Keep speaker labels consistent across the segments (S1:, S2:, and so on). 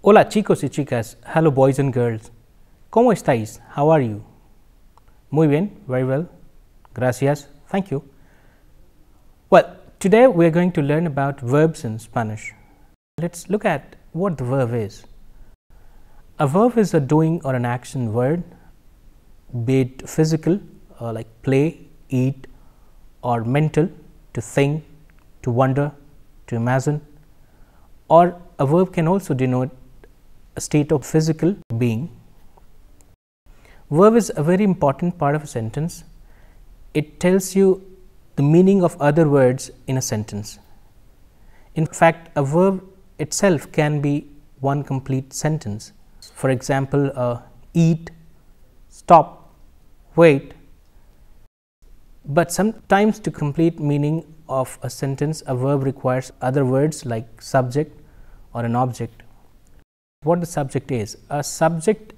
S1: Hola chicos y chicas, hello boys and girls. ¿Cómo estáis? How are you? Muy bien, very well. Gracias, thank you. Well, today we are going to learn about verbs in Spanish. Let's look at what the verb is. A verb is a doing or an action word, be it physical, like play, eat, or mental, to think, to wonder, to imagine, or a verb can also denote a state of physical being. Verb is a very important part of a sentence. It tells you the meaning of other words in a sentence. In fact, a verb itself can be one complete sentence. For example, eat, stop, wait. But sometimes to complete meaning of a sentence, a verb requires other words like subject or an object. What the subject is? A subject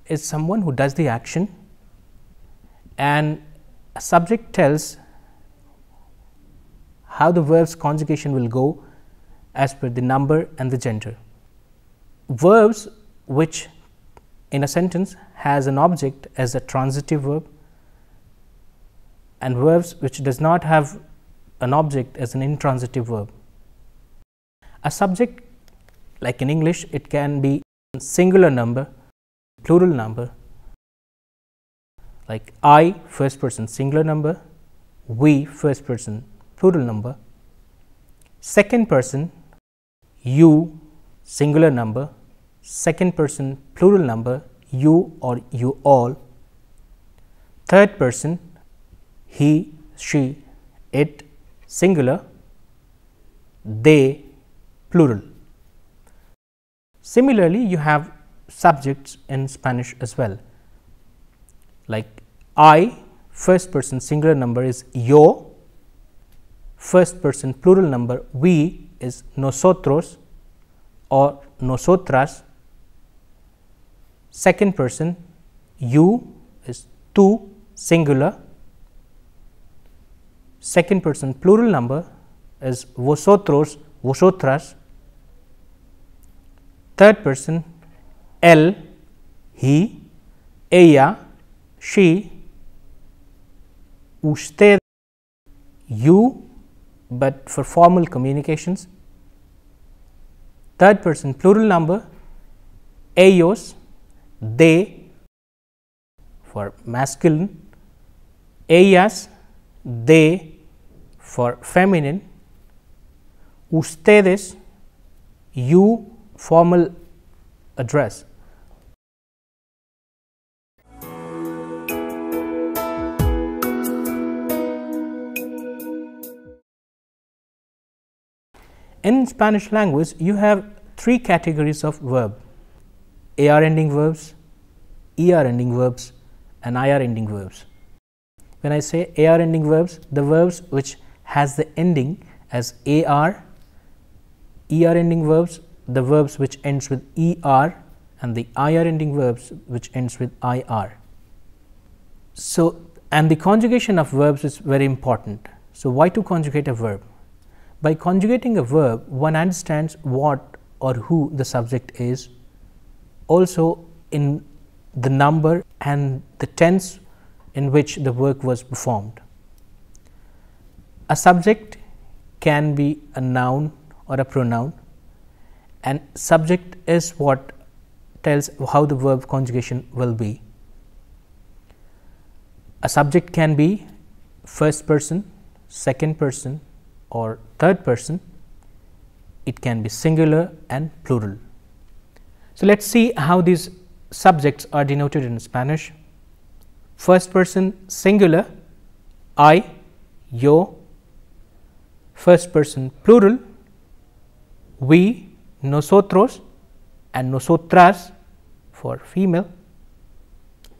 S1: is someone who does the action, and a subject tells how the verb's conjugation will go as per the number and the gender. Verbs which in a sentence has an object as a transitive verb, and verbs which does not have an object as an intransitive verb. A subject, like in English, it can be singular number, plural number, like I first person singular number, we first person plural number, second person you singular number, second person plural number, you or you all, third person he, she, it singular, they plural. Similarly, you have subjects in Spanish as well, like I first person singular number is yo, first person plural number we is nosotros or nosotras, second person you is tú singular, second person plural number is vosotros, vosotras, third person él, he, ella, she, usted, you, but for formal communications, third person plural number ellos, they for masculine, ellas, they for feminine, ustedes, you formal address. In Spanish language, you have three categories of verb: AR ending verbs, ER ending verbs, and IR ending verbs. When I say AR ending verbs, the verbs which has the ending as AR, ER ending verbs, the verbs which ends with ER, and the IR ending verbs which ends with IR. So, and the conjugation of verbs is very important. So, why to conjugate a verb? By conjugating a verb, one understands what or who the subject is, also in the number and the tense in which the work was performed. A subject can be a noun or a pronoun, and subject is what tells how the verb conjugation will be. A subject can be first person, second person, or third person. It can be singular and plural. So, let us see how these subjects are denoted in Spanish. First person singular I, yo, first person plural we, nosotros, and nosotras for female.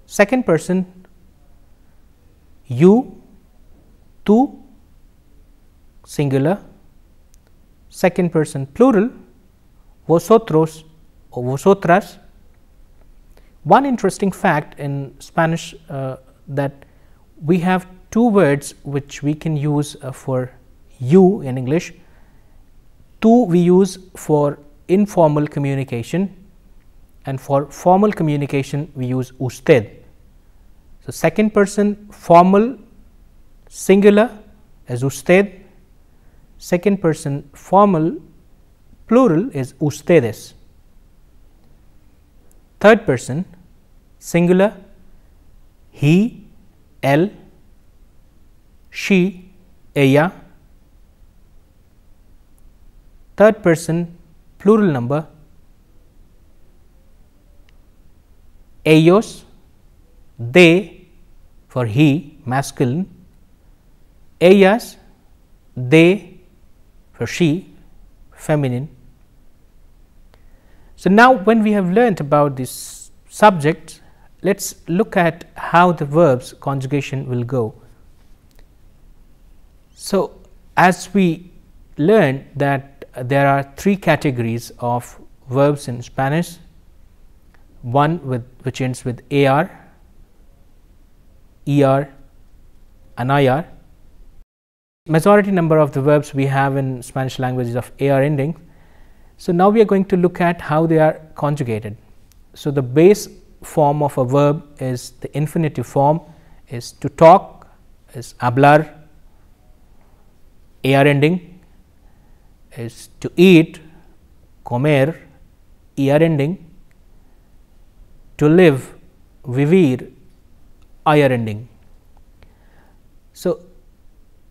S1: Second person you, tú singular, second person plural vosotros or vosotras. One interesting fact in Spanish that we have two words which we can use for you in English. Tú we use for informal communication, and for formal communication we use usted. So, second person formal singular is usted, second person formal plural is ustedes, third person singular he, él, she, ella, third person plural number ellos, they for he masculine, ellas, they for she feminine. So, now when we have learnt about this subject, let us look at how the verbs conjugation will go. So, as we learned that there are three categories of verbs in Spanish, one which ends with AR, ER and IR. Majority number of the verbs we have in Spanish language is of AR ending. So, now we are going to look at how they are conjugated. So, the base form of a verb is the infinitive form is to talk is hablar, AR ending, is to eat comer, ER ending, to live vivir, IR ending. So,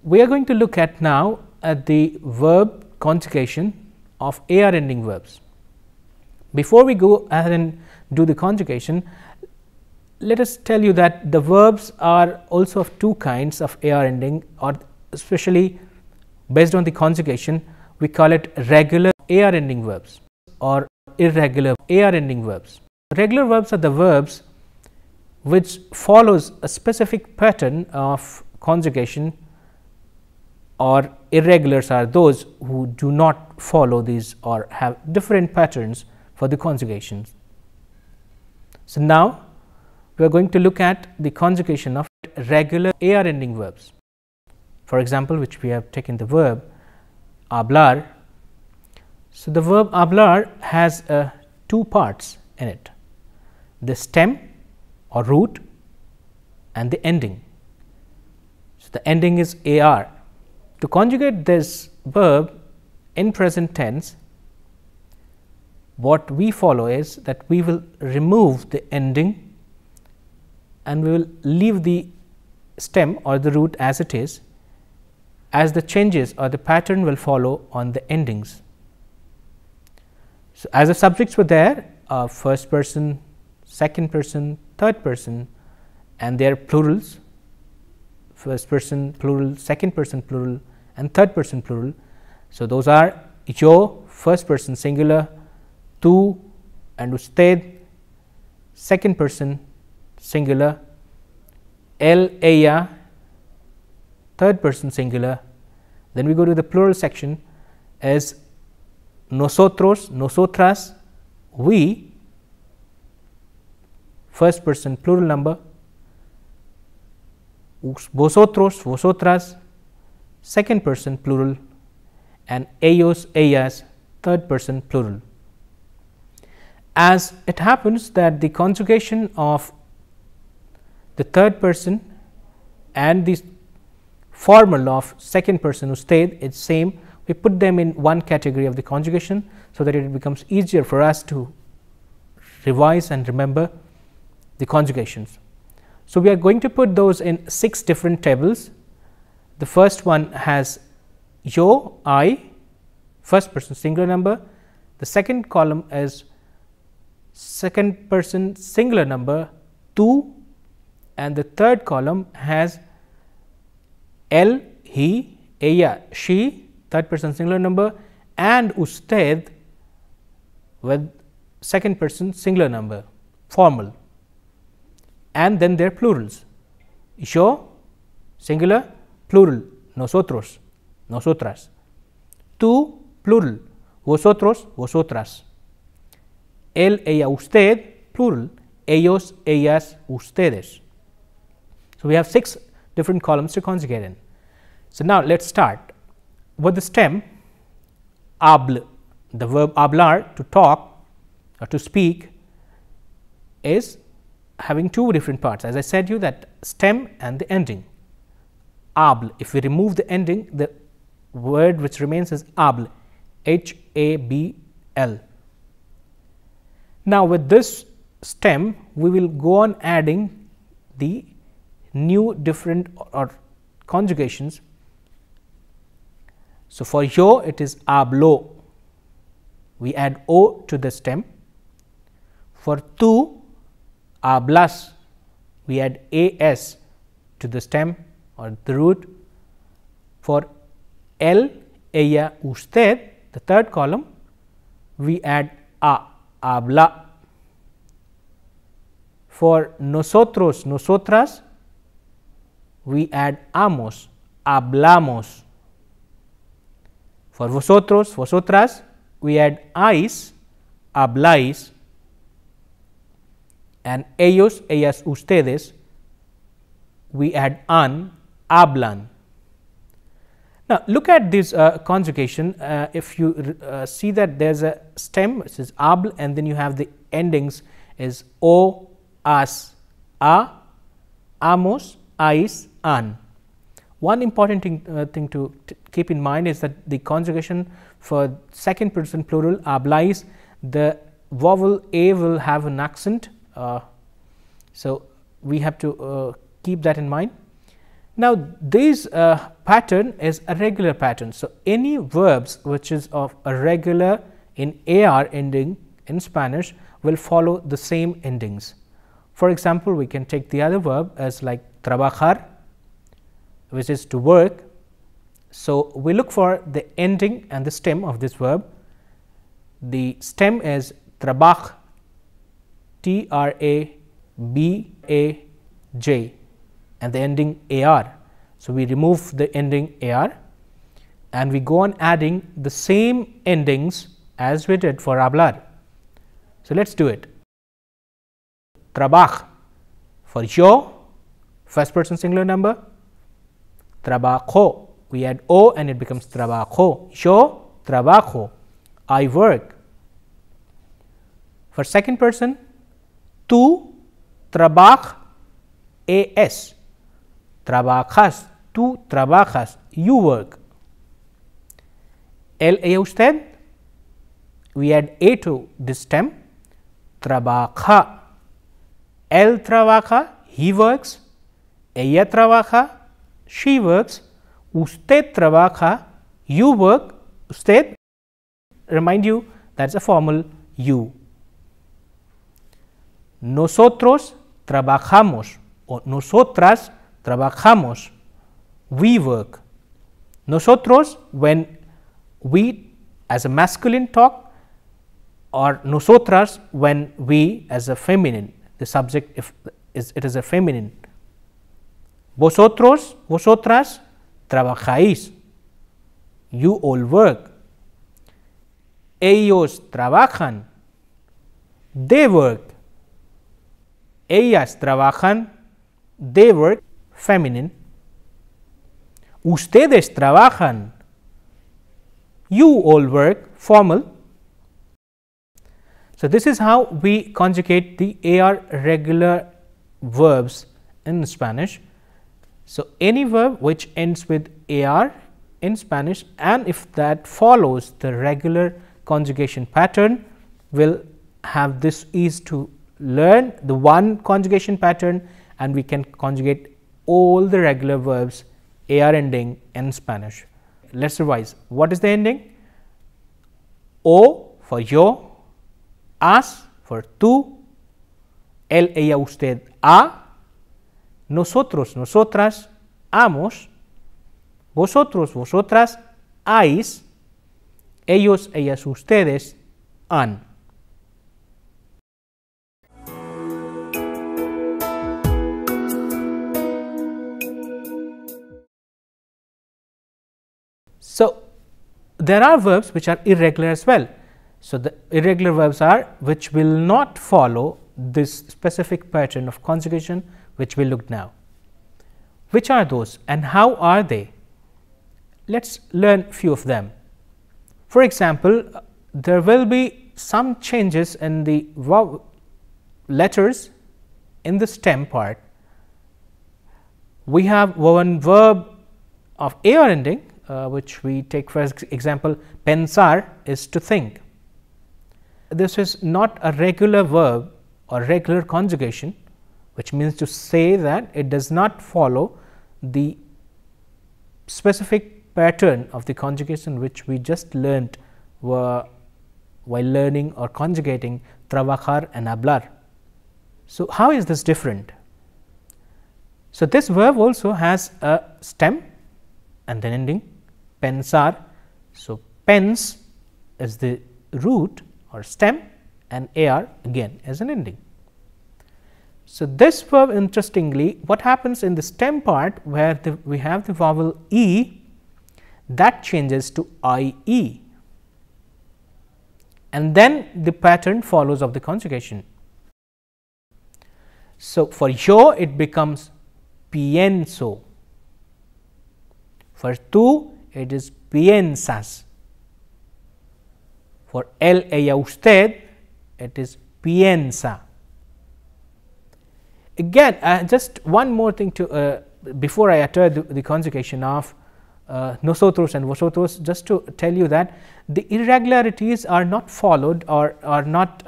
S1: we are going to look at now at the verb conjugation of AR ending verbs. Before we go ahead and do the conjugation, let us tell you that the verbs are also of two kinds of AR ending, or especially based on the conjugation we call it regular AR ending verbs or irregular AR ending verbs. Regular verbs are the verbs which follows a specific pattern of conjugation, or irregulars are those who do not follow these or have different patterns for the conjugations. So, now we are going to look at the conjugation of regular AR ending verbs. For example, which we have taken the verb hablar. So, the verb hablar has two parts in it, the stem or root and the ending. So, the ending is AR. To conjugate this verb in present tense, what we follow is that we will remove the ending and we will leave the stem or the root as it is, as the changes or the pattern will follow on the endings. So, as the subjects were there, first person, second person, third person, and their plurals, first person plural, second person plural and third person plural. So, those are yo first person singular, tú and usted second person singular, él, ella third person singular. Then we go to the plural section as nosotros, nosotras, we first person plural number, vosotros, vosotras second person plural, and ellos, ellas third person plural. As it happens that the conjugation of the third person and the formal of second person usted is same, we put them in one category of the conjugation, so that it becomes easier for us to revise and remember the conjugations. So, we are going to put those in 6 different tables. The first one has yo, I, first person singular number. The second column is second person singular number, tú, and the third column has él, he, ella, she, third person singular number, and usted with second person singular number, formal, and then their plurals, yo singular, plural, nosotros, nosotras, tú plural, vosotros, vosotras, él, ella, usted plural, ellos, ellas, ustedes. So, we have 6 different columns to conjugate in. So, now let us start with the stem habl, the verb hablar, to talk or to speak, is having two different parts. As I said you, that stem and the ending. Habl, if we remove the ending, the word which remains is habl, H-A-B-L. Now, with this stem, we will go on adding the new different or conjugations. So, for yo it is hablo, we add o to the stem. For tú, hablas, we add as to the stem or the root. For él, ella, usted, the third column, we add a, habla. For nosotros, nosotras, we add amos, hablamos. For vosotros, vosotras, we add ais, habláis. And ellos, ellas, ustedes, we add an, hablan. Now, look at this conjugation. If you see that there is a stem which is habl, and then you have the endings is o, as, a, amos, ais, an. One important thing to keep in mind is that the conjugation for second person plural hablais, the vowel a will have an accent. So, we have to keep that in mind. Now, this pattern is a regular pattern. So, any verbs which is of a regular in AR ending in Spanish will follow the same endings. For example, we can take the other verb as like trabajar, which is to work. So, we look for the ending and the stem of this verb. The stem is trabaj, T-R-A-B-A-J, and the ending AR. So, we remove the ending AR and we go on adding the same endings as we did for hablar. So, let us do it. Trabaj, for yo, first person singular number. Trabajo, we add o and it becomes trabajo. Yo trabajo, I work. For second person, tú trabajas, trabajas, tú trabajas, you work. Él, ella, usted, we add a to this stem, trabaja. Él trabaja, he works. Ella trabaja, she works. Usted trabaja, you work. Usted, remind you, that is a formal you. Nosotros trabajamos o nosotras trabajamos, we work. Nosotros, when we as a masculine talk, or nosotras when we as a feminine, the subject if it is a feminine. Vosotros, vosotras trabajáis, you all work. Ellos trabajan, they work. Ellas trabajan, they work, feminine. Ustedes trabajan, you all work, formal. So, this is how we conjugate the AR regular verbs in Spanish. So, any verb which ends with AR in Spanish, and if that follows the regular conjugation pattern, will have this ease to learn the one conjugation pattern, and we can conjugate all the regular verbs AR ending in Spanish. Let us revise. What is the ending? O for yo, as for tú, él, ella, usted, a, nosotros, nosotras, amos, vosotros, vosotras, ais, ellos, ellas, ustedes, han. So, there are verbs which are irregular as well. So, the irregular verbs are which will not follow this specific pattern of conjugation which we look now. Which are those and how are they? Let us learn few of them. For example, there will be some changes in the verb letters in the stem part. We have one verb of AR ending, which we take for example, pensar is to think. This is not a regular verb or regular conjugation, which means to say that it does not follow the specific pattern of the conjugation which we just learnt while learning or conjugating trabajar and hablar. So, how is this different? So, this verb also has a stem and then ending pensar. So, pens is the root or stem and ar again as an ending. So, this verb interestingly, what happens in the stem part where we have the vowel e, that changes to ie, and then the pattern follows of the conjugation. So, for yo it becomes pienso, for tú it is piensas, for él, ella, usted it is piensa. Again, just one more thing to before I utter the conjugation of nosotros and vosotros, just to tell you that the irregularities are not followed or are not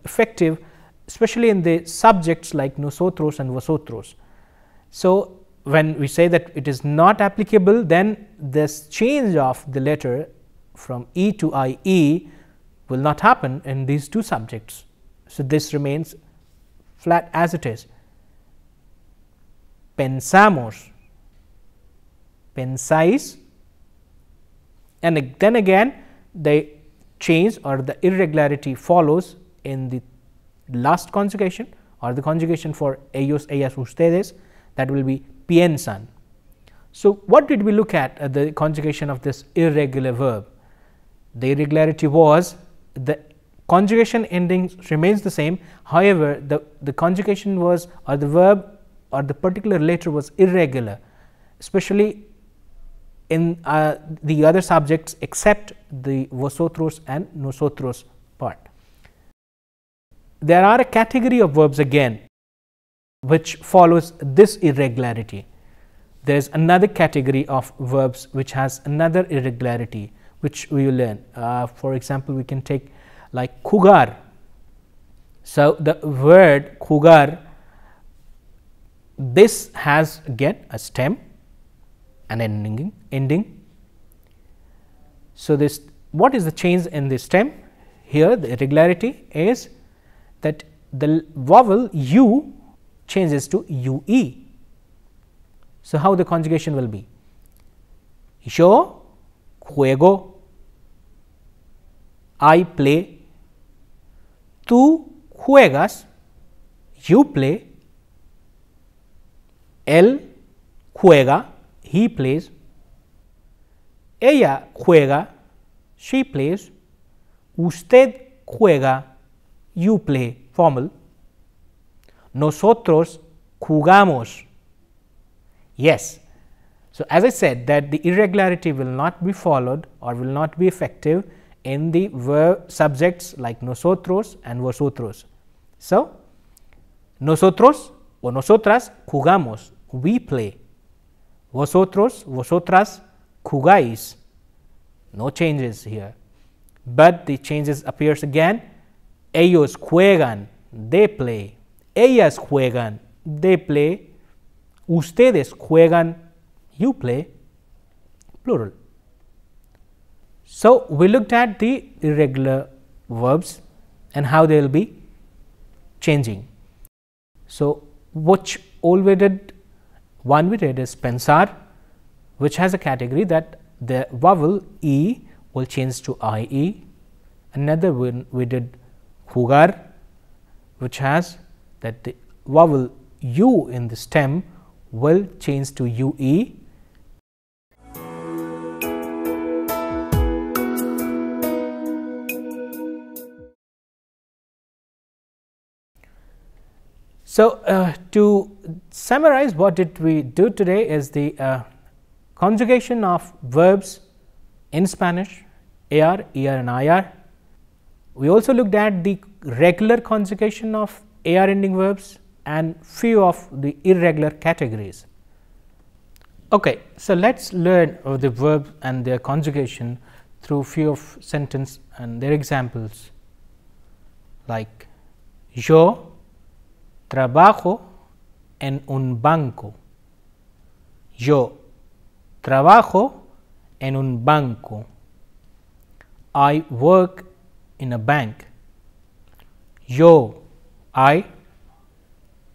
S1: effective, especially in the subjects like nosotros and vosotros. So, when we say that it is not applicable, then this change of the letter from e to ie will not happen in these two subjects. So, this remains flat as it is. Pensamos, pensáis, and then again the change or the irregularity follows in the last conjugation or the conjugation for ellos, ellas, ustedes, that will be piensan. So, what did we look at the conjugation of this irregular verb? The irregularity was the conjugation ending remains the same, however, the conjugation was or the verb or the particular letter was irregular, especially in the other subjects except the vosotros and nosotros part. There are a category of verbs again which follows this irregularity. There is another category of verbs which has another irregularity, which we will learn. For example, we can take like jugar. So, the word jugar, this has again a stem and ending. So, this what is the change in the stem? Here the irregularity is that the vowel u changes to ue. So, how the conjugation will be? Yo juego, I play, tú juegas, you play, él juega, he plays, ella juega, she plays, usted juega, you play, formal, nosotros jugamos. Yes. So, as I said that the irregularity will not be followed or will not be effective in the verb subjects like nosotros and vosotros. So, nosotros o nosotras jugamos, we play. Vosotros, vosotras jugáis, no changes here, but the changes appears again. Ellos juegan, they play. Ellas juegan, they play. Ustedes juegan, you play, plural. So, we looked at the irregular verbs and how they will be changing. So, which all we did, one we did is pensar, which has a category that the vowel e will change to ie. Another one we did jugar, which has that the vowel u in the stem will change to ue. So, to summarize what did we do today is the conjugation of verbs in Spanish, AR, ER and IR, We also looked at the regular conjugation of AR ending verbs and few of the irregular categories. Okay, so let's learn of the verb and their conjugation through few of sentence and their examples, like yo trabajo en un banco. Yo trabajo en un banco. I work in a bank. Yo, I,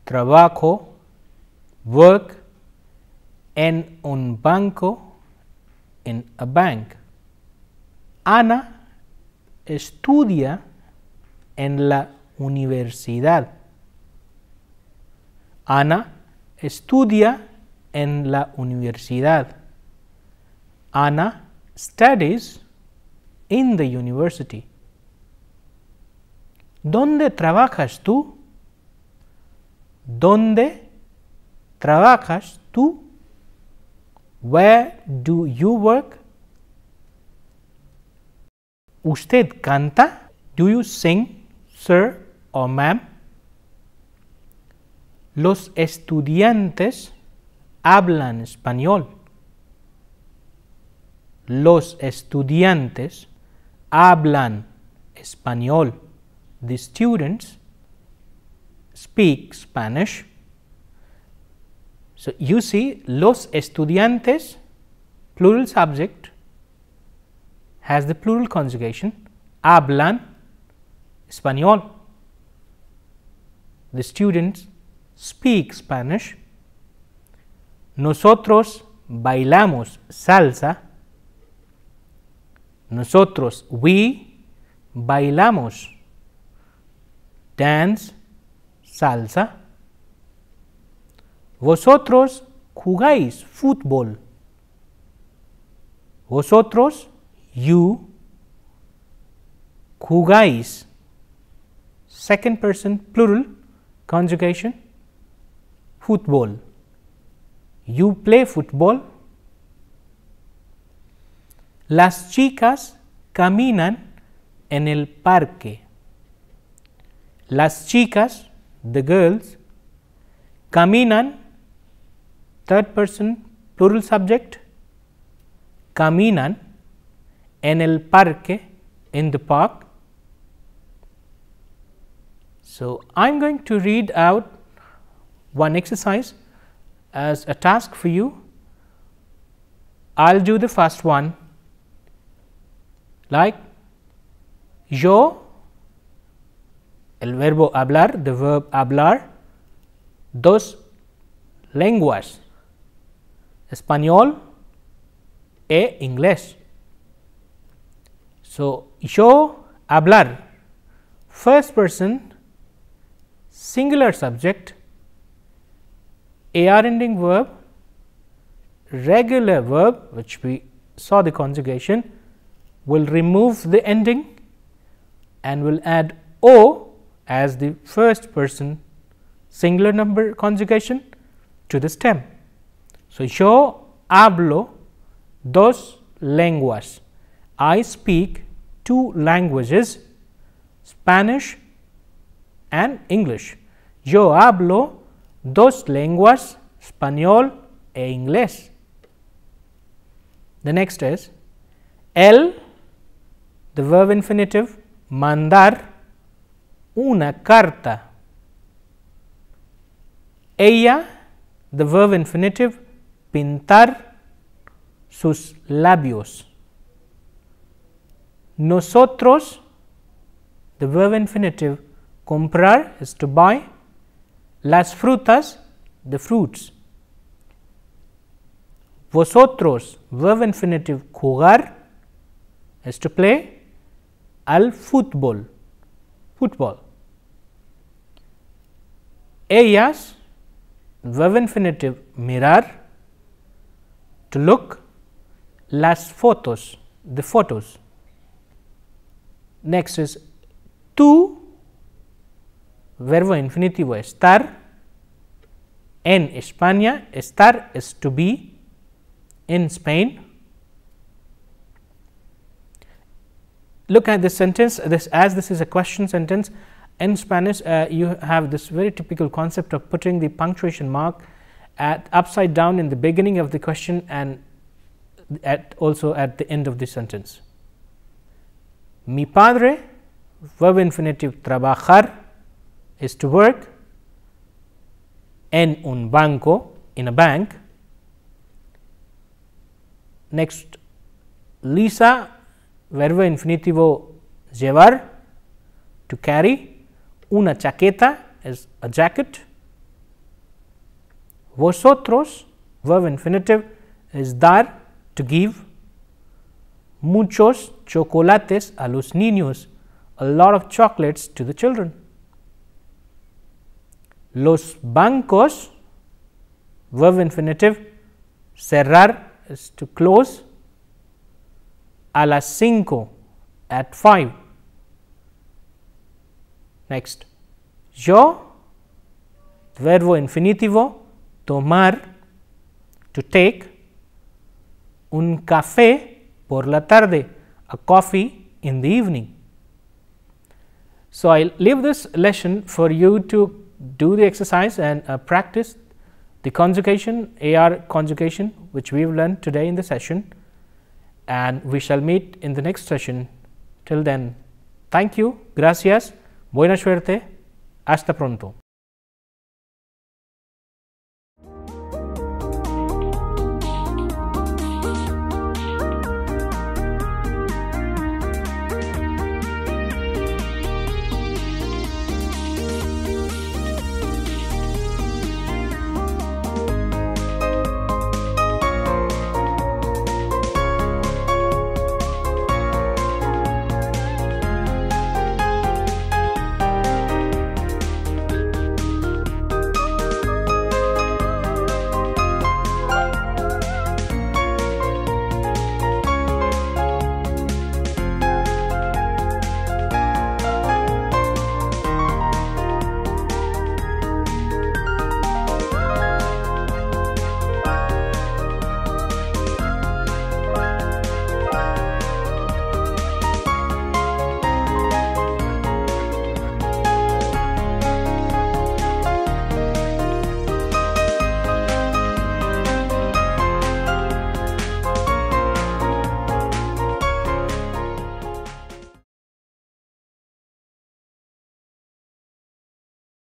S1: trabajo, work, en un banco, in a bank. Ana estudia en la universidad. Ana estudia en la universidad. Ana studies in the university. ¿Dónde trabajas tú? ¿Dónde trabajas tú? Where do you work? ¿Usted canta? Do you sing, sir or ma'am? Los estudiantes hablan español. Los estudiantes hablan español. The students speak Spanish. So, you see, los estudiantes, plural subject, has the plural conjugation, hablan español. The students speak Spanish. Nosotros bailamos salsa. Nosotros, we, bailamos, dance, salsa. Vosotros jugáis fútbol. Vosotros, you, jugáis, second person plural conjugation, fútbol. You play football. Las chicas caminan en el parque. Las chicas, the girls, caminan, third person plural subject, caminan en el parque, in the park. So, I am going to read out one exercise as a task for you. I will do the first one, like yo, el verbo hablar, the verb hablar, dos lenguas, español e inglés. So, yo hablar, first person, singular subject, AR ending verb, regular verb, which we saw the conjugation, will remove the ending and will add O as the first person singular number conjugation to the stem. So, yo hablo dos lenguas. I speak two languages, Spanish and English. Yo hablo dos lenguas, español e inglés. The next is él, the verb infinitive, mandar una carta. Ella, the verb infinitive, pintar sus labios. Nosotros, the verb infinitive, comprar is to buy. Las frutas, the fruits. Vosotros, verb infinitive, jugar is to play. Al fútbol, football. Ellas, verb infinitive, mirar, to look. Las fotos, the photos. Next is tú, verbo infinitivo, estar. En España, estar is to be in Spain. look at this sentence, as this is a question sentence. In Spanish, you have this very typical concept of putting the punctuation mark upside down in the beginning of the question and also at the end of the sentence. Mi padre, verb infinitive trabajar is to work, en un banco, in a bank. Next, Lisa, verbo infinitivo llevar, to carry. Una chaqueta is a jacket. Vosotros, verb infinitive is dar, to give. Muchos chocolates a los niños, a lot of chocolates to the children. Los bancos, verb infinitive cerrar is to close. A las 5, at 5. Next, yo, verbo infinitivo tomar, to take. Un café por la tarde, a coffee in the evening. So, I will leave this lesson for you to do the exercise and practice the conjugation, AR conjugation, which we have learned today in the session, and we shall meet in the next session. Till then, thank you, gracias, buena suerte, hasta pronto.